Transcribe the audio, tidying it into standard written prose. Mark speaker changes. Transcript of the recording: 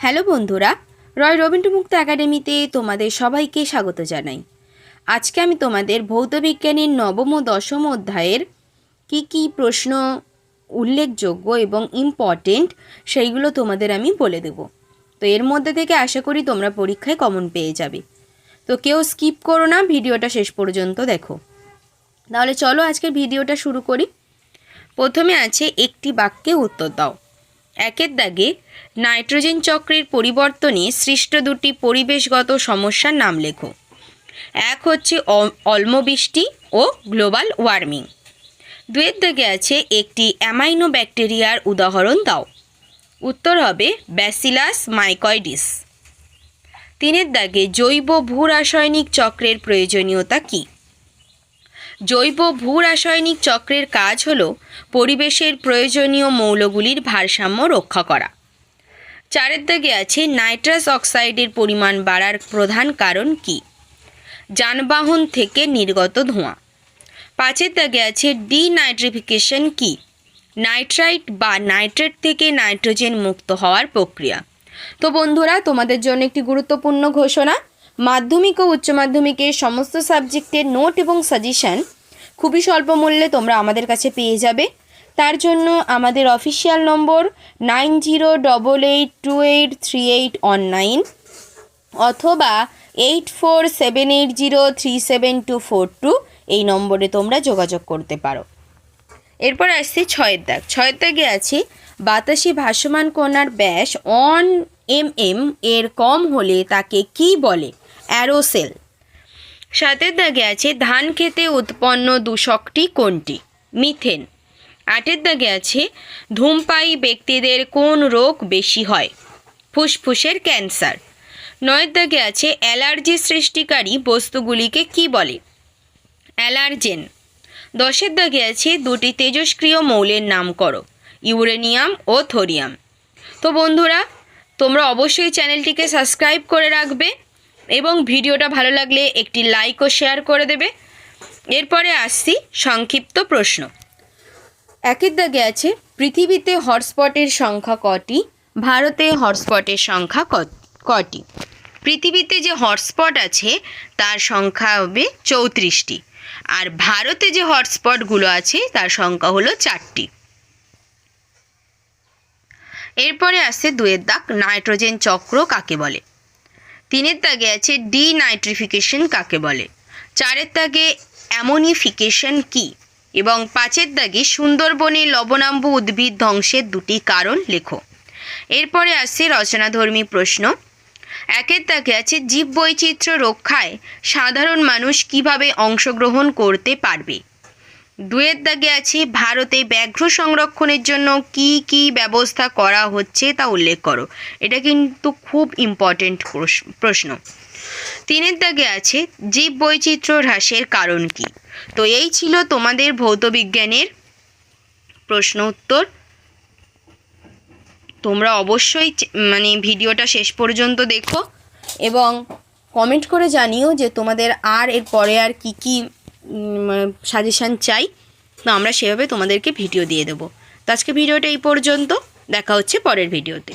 Speaker 1: Hello বন্ধুরা, রয় রবীন্দ্রমুক্ত একাডেমিতে তোমাদের সবাইকে স্বাগত জানাই। আজকে আমি তোমাদের ভৌতবিজ্ঞানের নবম ও দশম অধ্যায়ের কি প্রশ্ন উল্লেখযোগ্য এবং ইম্পর্টেন্ট সেইগুলো তোমাদের আমি বলে দেব। তো এর মধ্যে থেকে আশা করি তোমরা পরীক্ষায় কমন পেয়ে যাবে। তো কেউ স্কিপ করো না, ভিডিওটা শেষ পর্যন্ত দেখো। তাহলে চলো আজকের ভিডিওটা শুরু করি। প্রথমে আছে একটি বাক্যে উত্তর দাও। একের দাগে নাইট্রোজেন চক্রের পরিবর্তনে সৃষ্ট দুটি পরিবেশগত সমস্যার নাম লেখো। এক হচ্ছে অম্লবৃষ্টি ও গ্লোবাল ওয়ার্মিং। দুয়ের দাগে আছে একটি অ্যামাইনো ব্যাকটেরিয়ার উদাহরণ দাও। উত্তর হবে ব্যাসিলাস মাইকয়েডিস। তিনের দাগে জৈব ভূরাসায়নিক চক্রের প্রয়োজনীয়তা কী? জৈব ভূরাসায়নিক চক্রের কাজ হল পরিবেশের প্রয়োজনীয় মৌলগুলির ভারসাম্য রক্ষা করা। চারের দাগে আছে নাইট্রাস অক্সাইডের পরিমাণ বাড়ার প্রধান কারণ কী? যানবাহন থেকে নির্গত ধোঁয়া। পাঁচের দাগে আছে ডিনাইট্রিফিকেশন কী? নাইট্রাইট বা নাইট্রেট থেকে নাইট্রোজেন মুক্ত হওয়ার প্রক্রিয়া। তো বন্ধুরা, তোমাদের জন্য একটি গুরুত্বপূর্ণ ঘোষণা। মাধ্যমিক ও উচ্চ মাধ্যমিকের সমস্ত সাবজেক্টের নোট এবং সাজেশান খুবই স্বল্প মূল্যে তোমরা আমাদের কাছে পেয়ে যাবে। তার জন্য আমাদের অফিসিয়াল নম্বর 9088283819 অথবা 8478037242 এই নম্বরে তোমরা যোগাযোগ করতে পারো। এরপর আসছে ছয়ের দাগ। ছয়ের দাগে আছে বাতাসে ভাসমান কণার ব্যাস 1 mm এর কম হলে তাকে কি বলে? অ্যারোসেল। সাতের দাগে আছে ধান খেতে উৎপন্ন দূষকটি কোনটি? মিথেন। আটের দাগে আছে ধূমপায়ী ব্যক্তিদের কোন রোগ বেশি হয়? ফুসফুসের ক্যান্সার। নয়ের দাগে আছে অ্যালার্জি সৃষ্টিকারী বস্তুগুলিকে কি বলে? অ্যালার্জেন। দশের দাগে আছে দুটি তেজস্ক্রিয় মৌলের নাম করো। ইউরেনিয়াম ও থোরিয়াম। তো বন্ধুরা, তোমরা অবশ্যই চ্যানেলটিকে সাবস্ক্রাইব করে রাখবে এবং ভিডিওটা ভালো লাগলে একটি লাইক ও শেয়ার করে দেবে। এরপরে আসছি সংক্ষিপ্ত প্রশ্ন। একের দাগে আছে পৃথিবীতে হটস্পটের সংখ্যা কটি? ভারতে হটস্পটের সংখ্যা কটি? পৃথিবীতে যে হটস্পট আছে তার সংখ্যা হবে 34টি, আর ভারতে যে হটস্পটগুলো আছে তার সংখ্যা হলো 4টি। এরপরে আসছে দুয়ের দাগ, নাইট্রোজেন চক্র কাকে বলে? তিনের দাগে আছে ডিনাইট্রিফিকেশন কাকে বলে? চারের দাগে অ্যামোনিফিকেশন কি? এবং পাঁচের দাগে সুন্দরবনে লবণাম্ব উদ্ভিদ ধ্বংসের দুটি কারণ লেখো। এরপরে আসছে রচনাধর্মী প্রশ্ন। একের দাগে আছে জীববৈচিত্র্য রক্ষায় সাধারণ মানুষ কিভাবে অংশগ্রহণ করতে পারবে? দুয়ের দাগে আছে ভারতে ব্যাঘ্র সংরক্ষণের জন্য কি কি ব্যবস্থা করা হচ্ছে তা উল্লেখ করো। এটা কিন্তু খুব ইম্পর্টেন্ট প্রশ্ন। তিনের দাগে আছে জীববৈচিত্র্য হ্রাসের কারণ কি? তো এই ছিল তোমাদের ভৌতবিজ্ঞানের প্রশ্ন উত্তর। তোমরা অবশ্যই ভিডিওটা শেষ পর্যন্ত দেখো এবং কমেন্ট করে জানিও যে তোমাদের এর পরে আর কি সাজেশান চাই। তো আমরা সেভাবে তোমাদেরকে ভিডিও দিয়ে দেবো। তো আজকে ভিডিওটা এই পর্যন্ত, দেখা হচ্ছে পরের ভিডিওতে।